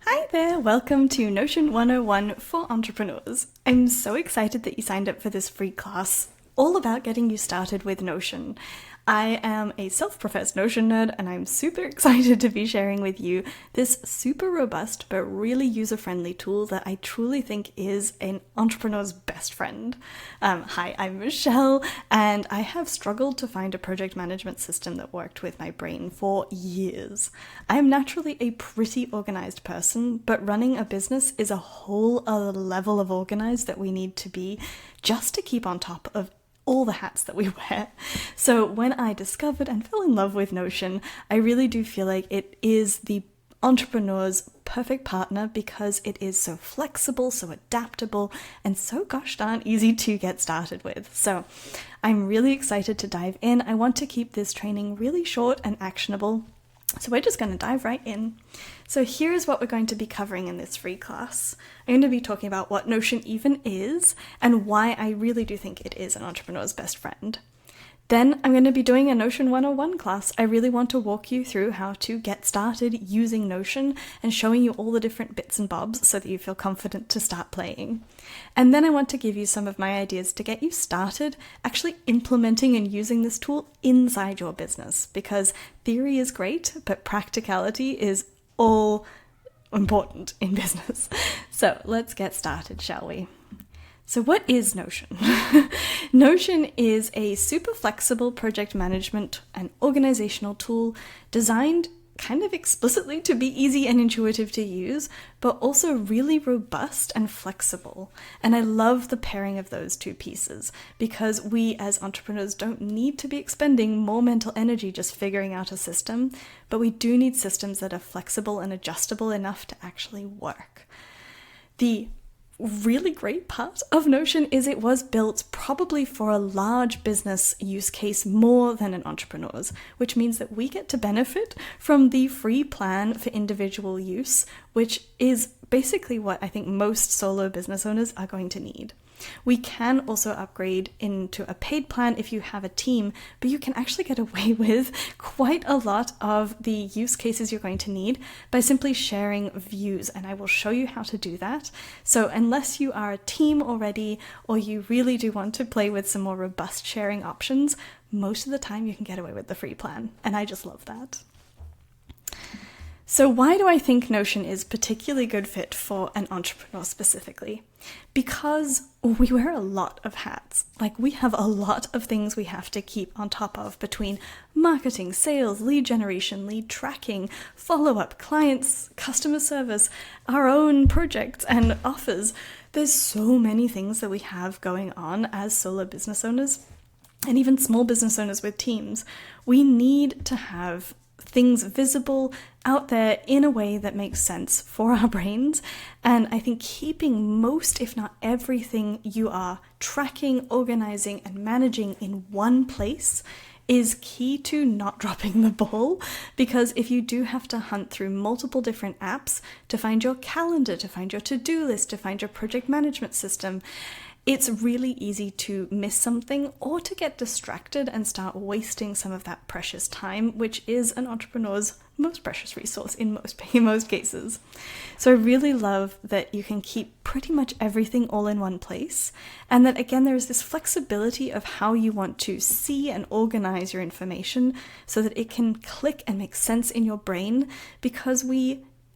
Hi there, welcome to Notion 101 for entrepreneurs. I'm so excited that you signed up for this free class all about getting you started with Notion. I am a self-professed Notion nerd and I'm super excited to be sharing with you this super robust but really user-friendly tool that I truly think is an entrepreneur's best friend. Hi, I'm Michelle and I have struggled to find a project management system that worked with my brain for years. I am naturally a pretty organized person, but running a business is a whole other level of organized that we need to be just to keep on top of all the hats that we wear. So when I discovered and fell in love with Notion, I really do feel like it is the entrepreneur's perfect partner because it is so flexible, so adaptable, and so gosh darn easy to get started with. So I'm really excited to dive in. I want to keep this training really short and actionable. So we're just going to dive right in. So here's what we're going to be covering in this free class. I'm going to be talking about what Notion even is and why I really do think it is an entrepreneur's best friend. Then I'm going to be doing a Notion 101 class. I really want to walk you through how to get started using Notion and showing you all the different bits and bobs so that you feel confident to start playing. And then I want to give you some of my ideas to get you started actually implementing and using this tool inside your business, because theory is great, but practicality is all important in business. So let's get started, shall we? So what is Notion? Notion is a super flexible project management and organizational tool designed kind of explicitly to be easy and intuitive to use, but also really robust and flexible. And I love the pairing of those two pieces because we as entrepreneurs don't need to be expending more mental energy just figuring out a system, but we do need systems that are flexible and adjustable enough to actually work. The really great part of Notion is it was built probably for a large business use case more than an entrepreneur's, which means that we get to benefit from the free plan for individual use, which is basically what I think most solo business owners are going to need. We can also upgrade into a paid plan if you have a team, but you can actually get away with quite a lot of the use cases you're going to need by simply sharing views, and I will show you how to do that. So unless you are a team already or you really do want to play with some more robust sharing options, most of the time you can get away with the free plan, and I just love that. So why do I think Notion is particularly good fit for an entrepreneur specifically? Because we wear a lot of hats. Like we have a lot of things we have to keep on top of between marketing, sales, lead generation, lead tracking, follow-up, clients, customer service, our own projects and offers. There's so many things that we have going on as solo business owners and even small business owners with teams. We need to have things visible out there in a way that makes sense for our brains. And I think keeping most, if not everything you are tracking, organizing, and managing in one place is key to not dropping the ball, because if you do have to hunt through multiple different apps to find your calendar, to find your to-do list, to find your project management system, it's really easy to miss something or to get distracted and start wasting some of that precious time, which is an entrepreneur's most precious resource in most cases. So I really love that you can keep pretty much everything all in one place, and that again there is this flexibility of how you want to see and organize your information so that it can click and make sense in your brain, because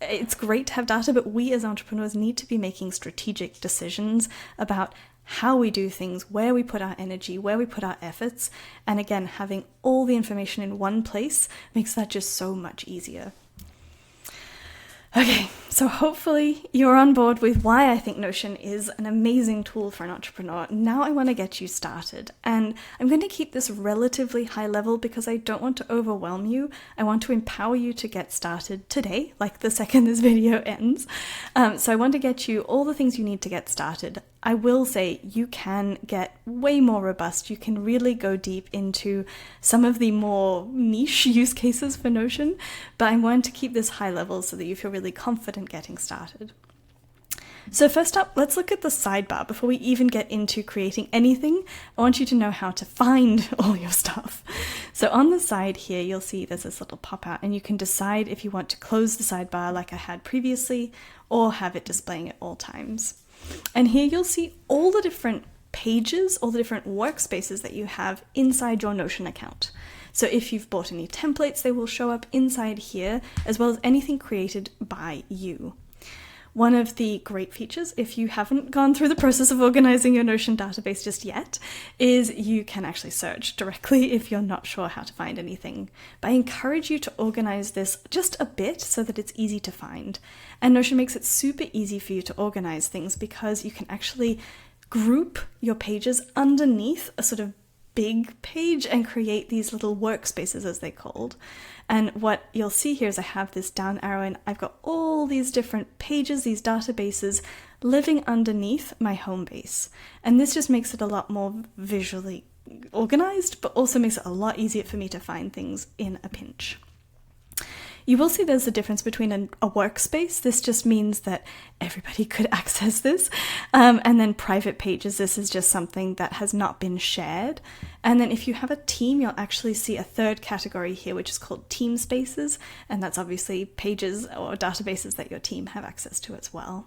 it's great to have data, but we as entrepreneurs need to be making strategic decisions about how we do things, where we put our energy, where we put our efforts. And again, having all the information in one place makes that just so much easier. Okay, so hopefully you're on board with why I think Notion is an amazing tool for an entrepreneur. Now I want to get you started, and I'm going to keep this relatively high level because I don't want to overwhelm you. I want to empower you to get started today, like the second this video ends. So I want to get you all the things you need to get started. I will say you can get way more robust. You can really go deep into some of the more niche use cases for Notion, but I want to keep this high level so that you feel really confident getting started. So first up, let's look at the sidebar. Before we even get into creating anything, I want you to know how to find all your stuff. So on the side here, you'll see there's this little pop out, and you can decide if you want to close the sidebar like I had previously, or have it displaying at all times. And here you'll see all the different pages, all the different workspaces that you have inside your Notion account. So if you've bought any templates, they will show up inside here, as well as anything created by you. One of the great features, if you haven't gone through the process of organizing your Notion database just yet, is you can actually search directly if you're not sure how to find anything. But I encourage you to organize this just a bit so that it's easy to find. And Notion makes it super easy for you to organize things because you can actually group your pages underneath a sort of big page and create these little workspaces, as they're called. And what you'll see here is I have this down arrow and I've got all these different pages, these databases living underneath my home base. And this just makes it a lot more visually organized, but also makes it a lot easier for me to find things in a pinch. You will see there's a difference between a workspace. This just means that everybody could access this. And then private pages, this is just something that has not been shared. And then if you have a team, you'll actually see a third category here, which is called team spaces. And that's obviously pages or databases that your team have access to as well.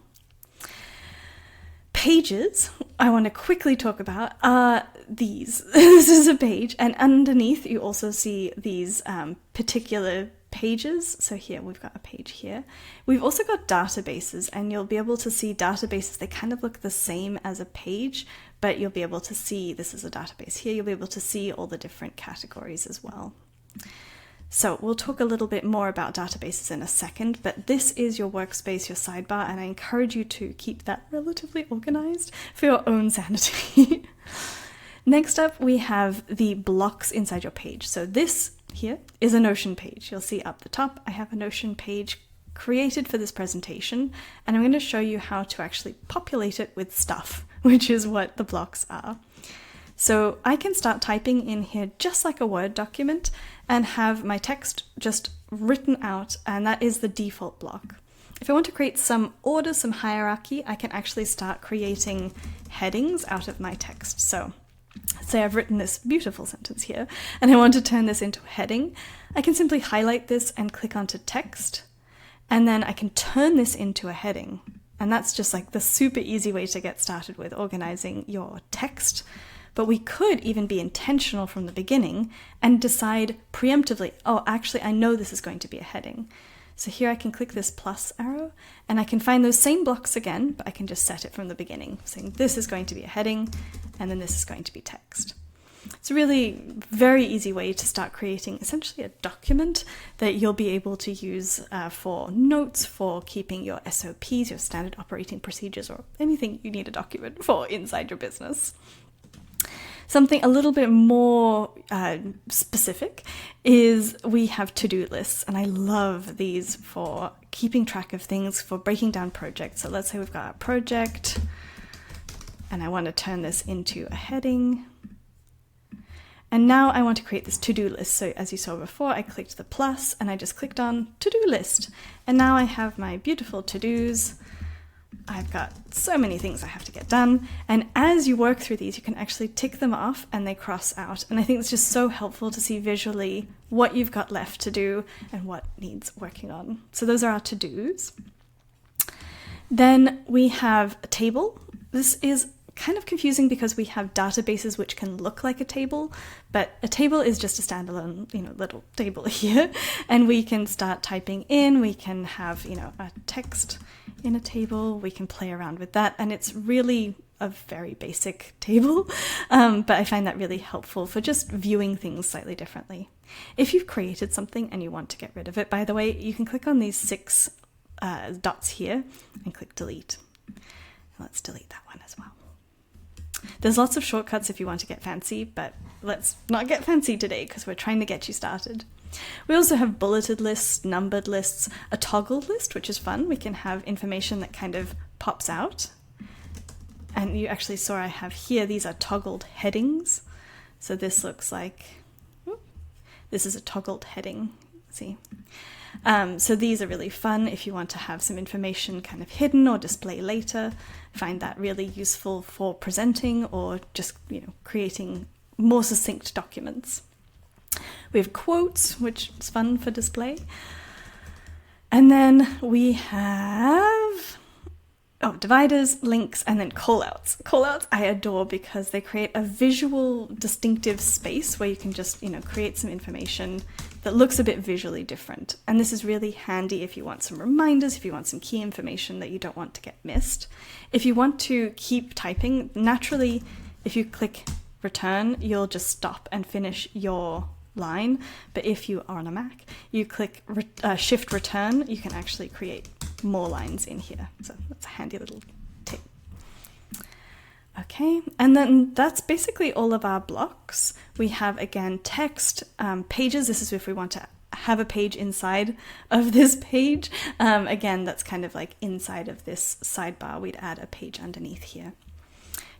Pages, I want to quickly talk about, are these. This is a page, and underneath you also see these particular pages. So here we've got a page here. We've also got databases, and you'll be able to see databases. They kind of look the same as a page, but you'll be able to see, this is a database here, you'll be able to see all the different categories as well. So we'll talk a little bit more about databases in a second, but this is your workspace, your sidebar, and I encourage you to keep that relatively organized for your own sanity. Next up, we have the blocks inside your page. So this here is a Notion page. You'll see up the top, I have a Notion page created for this presentation, and I'm going to show you how to actually populate it with stuff, which is what the blocks are. So I can start typing in here just like a Word document and have my text just written out, and that is the default block. If I want to create some order, some hierarchy, I can actually start creating headings out of my text. So say I've written this beautiful sentence here and I want to turn this into a heading. I can simply highlight this and click onto text, and then I can turn this into a heading. And that's just like the super easy way to get started with organizing your text. But we could even be intentional from the beginning and decide preemptively, oh, actually, I know this is going to be a heading. So here I can click this plus arrow and I can find those same blocks again, but I can just set it from the beginning, saying this is going to be a heading and then this is going to be text. It's a really very easy way to start creating essentially a document that you'll be able to use for notes, for keeping your SOPs, your standard operating procedures, or anything you need a document for inside your business. Something a little bit more specific is we have to-do lists, and I love these for keeping track of things, for breaking down projects. So let's say we've got a project, and I want to turn this into a heading. And now I want to create this to-do list. So as you saw before, I clicked the plus, and I just clicked on to-do list. And now I have my beautiful to-dos. I've got so many things I have to get done, and as you work through these you can actually tick them off and they cross out, and I think it's just so helpful to see visually what you've got left to do and what needs working on. So those are our to-dos. Then we have a table. This is kind of confusing because we have databases which can look like a table, but a table is just a standalone, little table here, and we can start typing in, we can have, a text in a table, we can play around with that, and it's really a very basic table, but I find that really helpful for just viewing things slightly differently. If you've created something and you want to get rid of it, by the way, you can click on these 6 dots here and click delete. Let's delete that one as well. There's lots of shortcuts if you want to get fancy, but let's not get fancy today because we're trying to get you started. We also have bulleted lists, numbered lists, a toggle list, which is fun. We can have information that kind of pops out. And you actually saw I have here, these are toggled headings. So this looks like, this is a toggled heading, see. So these are really fun if you want to have some information kind of hidden or display later. Find that really useful for presenting or just, creating more succinct documents. We have quotes, which is fun for display. And then we have dividers, links, and then callouts. Callouts I adore because they create a visual, distinctive space where you can just, create some information that looks a bit visually different. And this is really handy if you want some reminders, if you want some key information that you don't want to get missed. If you want to keep typing, naturally, if you click return, you'll just stop and finish your line. But if you are on a Mac, you click shift return, you can actually create more lines in here. So that's a handy little tip. Okay, and then that's basically all of our blocks. We have, again, text, pages. This is if we want to have a page inside of this page. Again, that's kind of like inside of this sidebar, we'd add a page underneath here.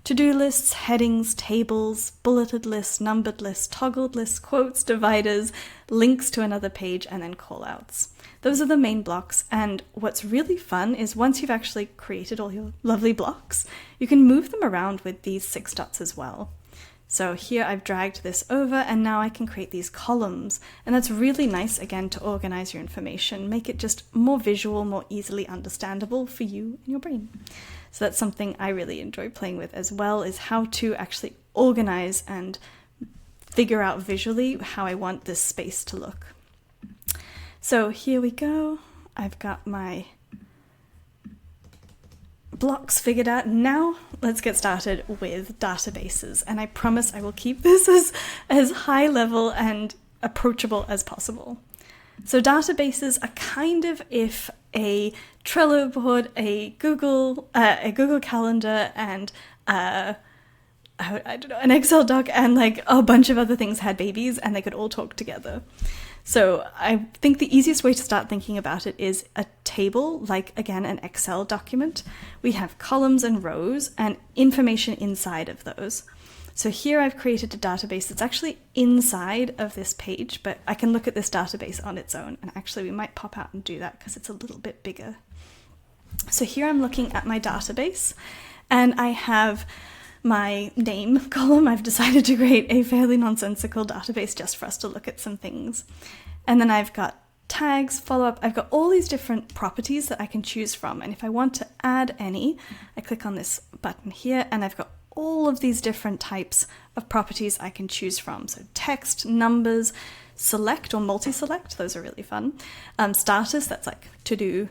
To-do lists, headings, tables, bulleted lists, numbered lists, toggled lists, quotes, dividers, links to another page, and then callouts. Those are the main blocks, and what's really fun is once you've actually created all your lovely blocks, you can move them around with these 6 dots as well. So here I've dragged this over, and now I can create these columns, and that's really nice, again, to organize your information, make it just more visual, more easily understandable for you and your brain. So that's something I really enjoy playing with as well, is how to actually organize and figure out visually how I want this space to look. So here we go. I've got my blocks figured out. Now let's get started with databases. And I promise I will keep this as high level and approachable as possible. So databases are kind of if a Trello board, a Google Calendar, and I don't know, an Excel doc, and like a bunch of other things had babies, and they could all talk together. So I think the easiest way to start thinking about it is a table, like, again, an Excel document. We have columns and rows and information inside of those. So here I've created a database that's actually inside of this page, but I can look at this database on its own. And actually we might pop out and do that because it's a little bit bigger. So here I'm looking at my database, and I have my name column. I've decided to create a fairly nonsensical database just for us to look at some things. And then I've got tags, follow-up. I've got all these different properties that I can choose from. And if I want to add any, I click on this button here, and I've got all of these different types of properties I can choose from. So text, numbers, select or multi-select, those are really fun. Status, that's like to do,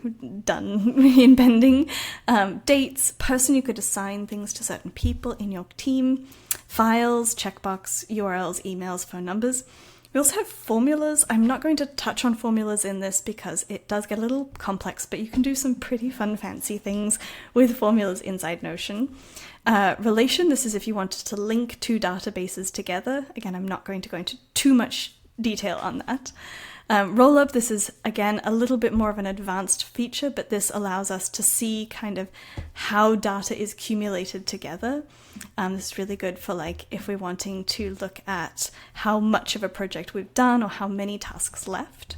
done in pending. Dates, person, you could assign things to certain people in your team. Files, checkbox, URLs, emails, phone numbers. We also have formulas. I'm not going to touch on formulas in this because it does get a little complex, but you can do some pretty fun, fancy things with formulas inside Notion. Relation, this is if you wanted to link 2 databases together. Again, I'm not going to go into too much detail on that. Rollup, this is, again, a little bit more of an advanced feature, but this allows us to see kind of how data is accumulated together. This is really good for, like, if we're wanting to look at how much of a project we've done or how many tasks left.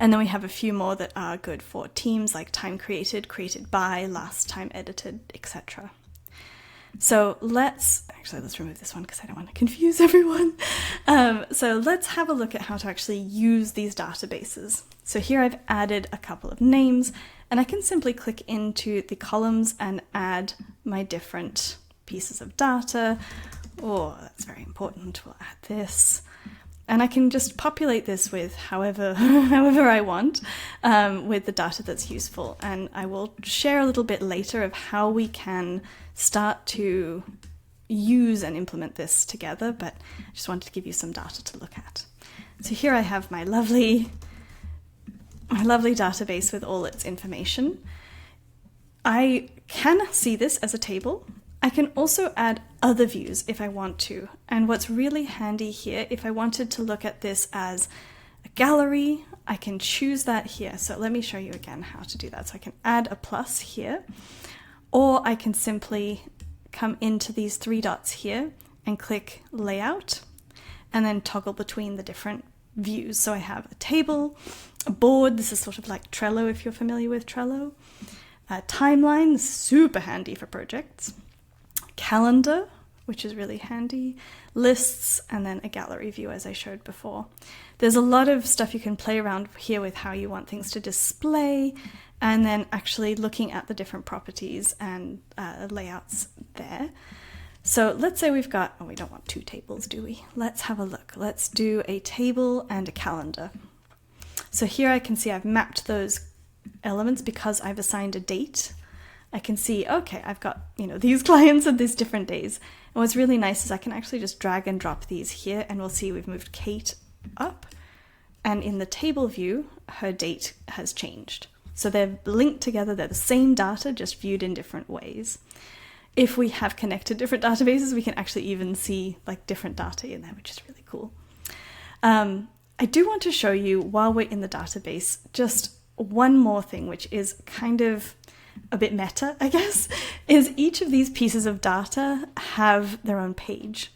And then we have a few more that are good for teams, like time created, created by, last time edited, etc. So let's remove this one because I don't want to confuse everyone. So let's have a look at how to actually use these databases. So here I've added a couple of names, and I can simply click into the columns and add my different pieces of data. Oh, that's very important. We'll add this. And I can just populate this with however I want, with the data that's useful. And I will share a little bit later of how we can start to use and implement this together, but I just wanted to give you some data to look at. So here I have my lovely database with all its information. I can see this as a table. I can also add other views if I want to. And what's really handy here, if I wanted to look at this as a gallery, I can choose that here. So let me show you again how to do that. So I can add a plus here, or I can simply come into these 3 dots here and click layout, and then toggle between the different views. So I have a table, A board, this is sort of like Trello if you're familiar with Trello. Timeline, super handy for projects. Calendar, which is really handy. Lists, and then a gallery view as I showed before. There's a lot of stuff you can play around here with how you want things to display, and then actually looking at the different properties and layouts there. So let's say we've got, we don't want two tables, do we? Let's have a look. Let's do a table and a calendar. So here I can see I've mapped those elements because I've assigned a date. I can see, okay, I've got, these clients at these different days. And what's really nice is I can actually just drag and drop these here, and we'll see we've moved Kate up. And in the table view, her date has changed. So they're linked together, they're the same data, just viewed in different ways. If we have connected different databases, we can actually even see like different data in there, which is really cool. I do want to show you, while we're in the database, just one more thing, which is kind of a bit meta, I guess, is each of these pieces of data have their own page.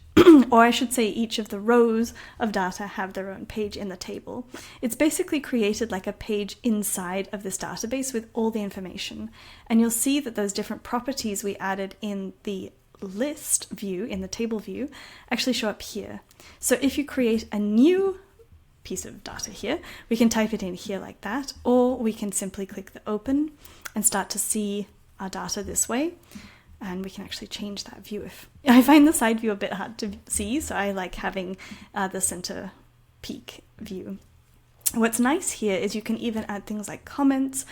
Or I should say each of the rows of data have their own page in the table. It's basically created like a page inside of this database with all the information. And you'll see that those different properties we added in the list view, in the table view, actually show up here. So if you create a new piece of data here, we can type it in here like that, or we can simply click the open and start to see our data this way. And we can actually change that view. If I find the side view a bit hard to see, so I like having the center peak view. What's nice here is you can even add things like comments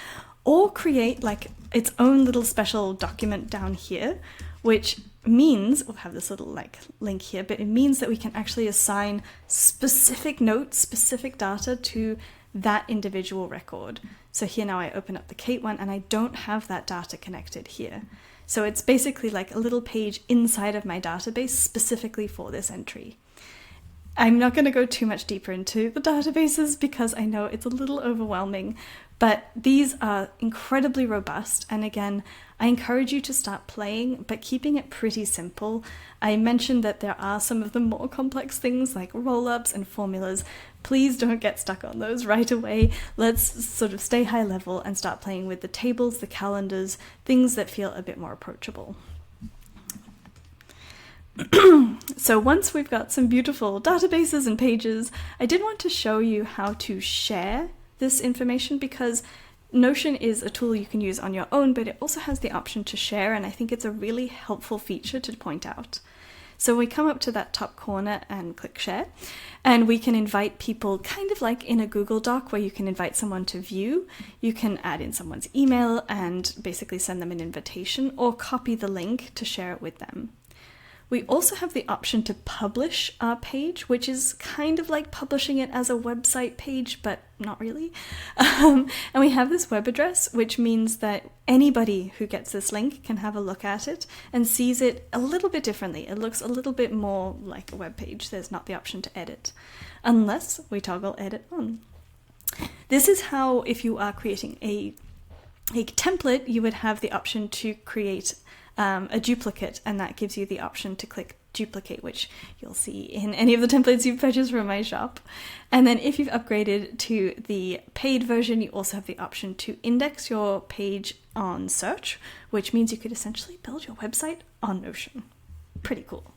or create like its own little special document down here, which means, we'll have this little like link here, but it means that we can actually assign specific notes, specific data to that individual record. So here now I open up the Kate one and I don't have that data connected here. So it's basically like a little page inside of my database specifically for this entry. I'm not going to go too much deeper into the databases because I know it's a little overwhelming, but these are incredibly robust. And again, I encourage you to start playing, but keeping it pretty simple. I mentioned that there are some of the more complex things like roll-ups and formulas. Please don't get stuck on those right away. Let's sort of stay high level and start playing with the tables, the calendars, things that feel a bit more approachable. So once we've got some beautiful databases and pages, I did want to show you how to share this information, because Notion is a tool you can use on your own, but it also has the option to share, and I think it's a really helpful feature to point out. So we come up to that top corner and click share, and we can invite people kind of like in a Google Doc where you can invite someone to view. You can add in someone's email and basically send them an invitation, or copy the link to share it with them. We also have the option to publish our page, which is kind of like publishing it as a website page, but not really. And we have this web address, which means that anybody who gets this link can have a look at it and sees it a little bit differently. It looks a little bit more like a web page. There's not the option to edit, unless we toggle edit on. This is how, if you are creating a template, you would have the option to create a duplicate, and that gives you the option to click duplicate, which you'll see in any of the templates you've purchased from my shop. And then if you've upgraded to the paid version, you also have the option to index your page on search, which means you could essentially build your website on Notion. Pretty cool.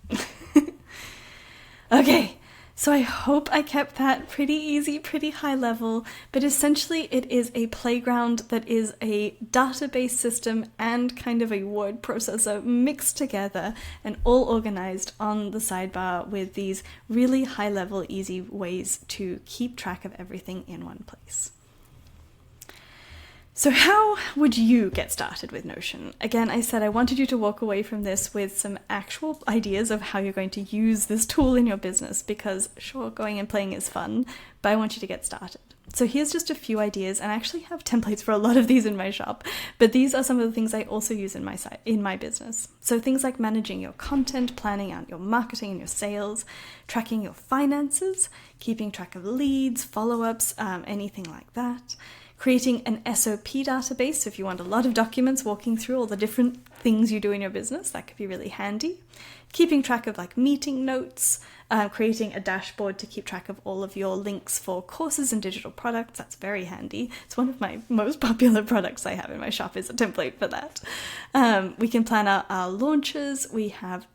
Okay. So I hope I kept that pretty easy, pretty high level, but essentially it is a playground that is a database system and kind of a word processor mixed together and all organized on the sidebar with these really high level, easy ways to keep track of everything in one place. So how would you get started with Notion? Again, I said I wanted you to walk away from this with some actual ideas of how you're going to use this tool in your business, because sure, going and playing is fun, but I want you to get started. So here's just a few ideas, and I actually have templates for a lot of these in my shop, but these are some of the things I also use in my business. So things like managing your content, planning out your marketing and your sales, tracking your finances, keeping track of leads, follow-ups, anything like that. creating an SOP database. So if you want a lot of documents walking through all the different things you do in your business, that could be really handy. Keeping track of like meeting notes, creating a dashboard to keep track of all of your links for courses and digital products. That's very handy. It's one of my most popular products I have in my shop is a template for that. We can plan out our launches. We have,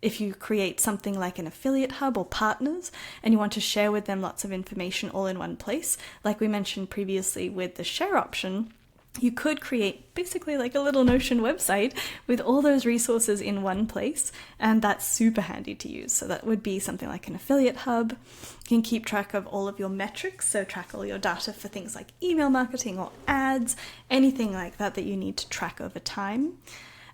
if you create something like an affiliate hub or partners and you want to share with them lots of information all in one place, like we mentioned previously with the share option, you could create basically like a little Notion website with all those resources in one place, and that's super handy to use. So that would be something like an affiliate hub. You can keep track of all of your metrics, so track all your data for things like email marketing or ads, anything like that that you need to track over time.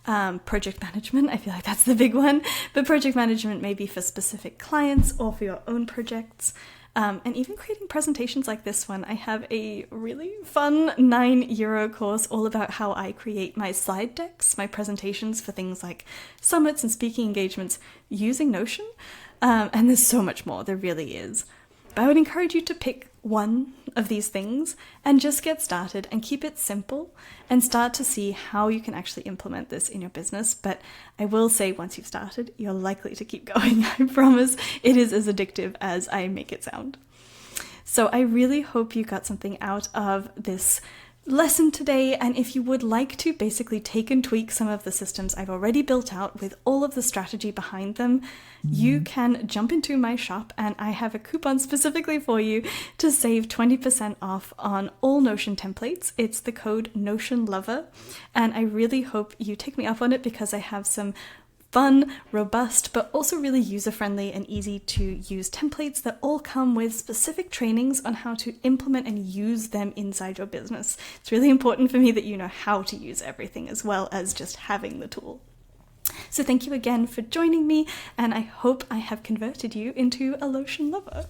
Project management, I feel like that's the big one, but project management may be for specific clients or for your own projects. And even creating presentations like this one. I have a really fun €9 course all about how I create my slide decks, my presentations for things like summits and speaking engagements using Notion. And there's so much more, there really is. But I would encourage you to pick one of these things and just get started and keep it simple and start to see how you can actually implement this in your business. But I will say once you've started, you're likely to keep going. I promise it is as addictive as I make it sound. So I really hope you got something out of this lesson today, and if you would like to basically take and tweak some of the systems I've already built out with all of the strategy behind them, you can jump into my shop and I have a coupon specifically for you to save 20% off on all Notion templates. It's the code NotionLover, and I really hope you take me up on it because I have some fun, robust, but also really user-friendly and easy to use templates that all come with specific trainings on how to implement and use them inside your business. It's really important for me that you know how to use everything as well as just having the tool. So thank you again for joining me, and I hope I have converted you into a Notion lover.